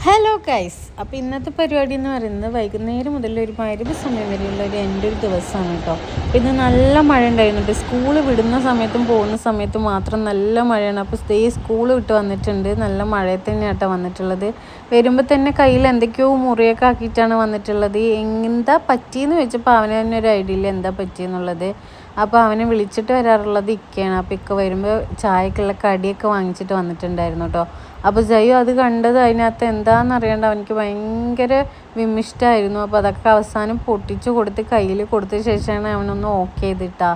Hello guys, അപ്പോൾ ഇന്നത്തെ പരിപാടി എന്ന് പറയുന്നത് വൈകുന്നേരം മുതൽ ഒരു മഗ്‌രിബ് സമയം വരെയുള്ള എൻ്റെ ഒരു ദിവസമാണ് കേട്ടോ. അപ്പോൾ ഇന്ന് നല്ല മഴ ഉണ്ടായിരുന്നുണ്ട്. സ്കൂൾ വിടുന്ന സമയത്തും പോകുന്ന സമയത്തും മാത്രം നല്ല മഴയാണ്. അപ്പോൾ സ്കൂൾ വിട്ട് വന്നിട്ടുണ്ട്. നല്ല മഴയിൽ തന്നെയാട്ടോ വന്നിട്ടുള്ളത്. വരുമ്പോൾ തന്നെ കയ്യിൽ എന്തൊക്കെയോ മുറിയൊക്കെ ആക്കിയിട്ടാണ് വന്നിട്ടുള്ളത്. എന്താ പറ്റിയെന്ന് വെച്ചപ്പോൾ അവന് തന്നെ ഒരു ഐഡിയ ഇല്ല എന്താ പറ്റിയെന്നുള്ളത്. അപ്പോൾ അവനെ വിളിച്ചിട്ട് വരാറുള്ളത് ഇക്കയാണ്. അപ്പോൾ ഇക്ക വരുമ്പോൾ ചായക്കുള്ള കടിയൊക്കെ വാങ്ങിച്ചിട്ട് വന്നിട്ടുണ്ടായിരുന്നു കേട്ടോ. അപ്പോൾ ജയ്യോ അത് കണ്ടത് അതിനകത്ത് എന്താണെന്ന് അറിയാണ്ട് അവനിക്ക് ഭയങ്കര വിമിഷ്ടമായിരുന്നു. അപ്പോൾ അതൊക്കെ അവസാനം പൊട്ടിച്ച് കൊടുത്ത് കയ്യിൽ കൊടുത്ത ശേഷമാണ് അവനൊന്ന് ഓക്കെ ചെയ്തിട്ടാ.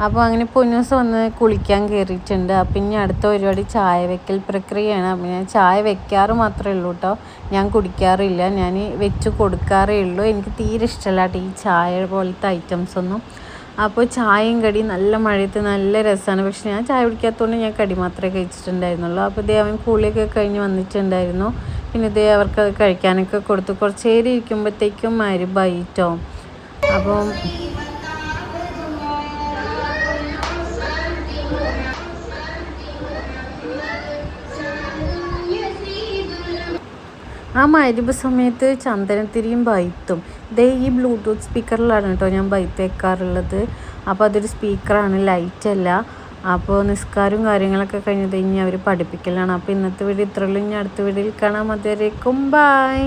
അപ്പോൾ അങ്ങനെ പൊന്നൂസ് വന്ന് കുളിക്കാൻ കയറിയിട്ടുണ്ട്. അപ്പം ഇനി അടുത്ത പരിപാടി ചായ വെക്കൽ പ്രക്രിയയാണ്. അപ്പം ഞാൻ ചായ വെക്കാറ് മാത്രമേ ഉള്ളൂ കേട്ടോ, ഞാൻ കുടിക്കാറില്ല, ഞാൻ വെച്ച് കൊടുക്കാറേ ഉള്ളൂ. എനിക്ക് തീരെ ഇഷ്ടമല്ല കേട്ടോ ഈ ചായ പോലത്തെ ഐറ്റംസ് ഒന്നും. അപ്പോൾ ചായയും കടി നല്ല മഴയത്ത് നല്ല രസമാണ്. പക്ഷെ ഞാൻ ചായ കുടിക്കാത്തതുകൊണ്ട് ഞാൻ കടി മാത്രമേ കഴിച്ചിട്ടുണ്ടായിരുന്നുള്ളൂ. അപ്പോൾ ഇതേ അവൻ കൂളിയൊക്കെ കഴിഞ്ഞ് വന്നിട്ടുണ്ടായിരുന്നു. പിന്നെ ഇതേ അവർക്ക് അത് കഴിക്കാനൊക്കെ കൊടുത്തു. കുറച്ച് നേരം ഇരിക്കുമ്പോഴത്തേക്കും മഗ്‌രിബായിട്ടോ. അപ്പം ആ മഗ്‌രിബ് സമയത്ത് ചന്ദനത്തിരിയും ബൈത്തും ഈ ബ്ലൂടൂത്ത് സ്പീക്കറിലാണ് കേട്ടോ ഞാൻ ബൈത്ത് വെക്കാറുള്ളത്. അപ്പോൾ അതൊരു സ്പീക്കറാണ്, ലൈറ്റല്ല. അപ്പോൾ നിസ്കാരവും കാര്യങ്ങളൊക്കെ കഴിഞ്ഞത് ഇനി അവർ പഠിപ്പിക്കലാണ്. അപ്പോൾ ഇന്നത്തെ വീഡിയോ ഇത്രയുള്ളൂ. ഇനി അടുത്ത വീഡിയോയിൽ കാണാം. അതുവരേക്കും ബൈ.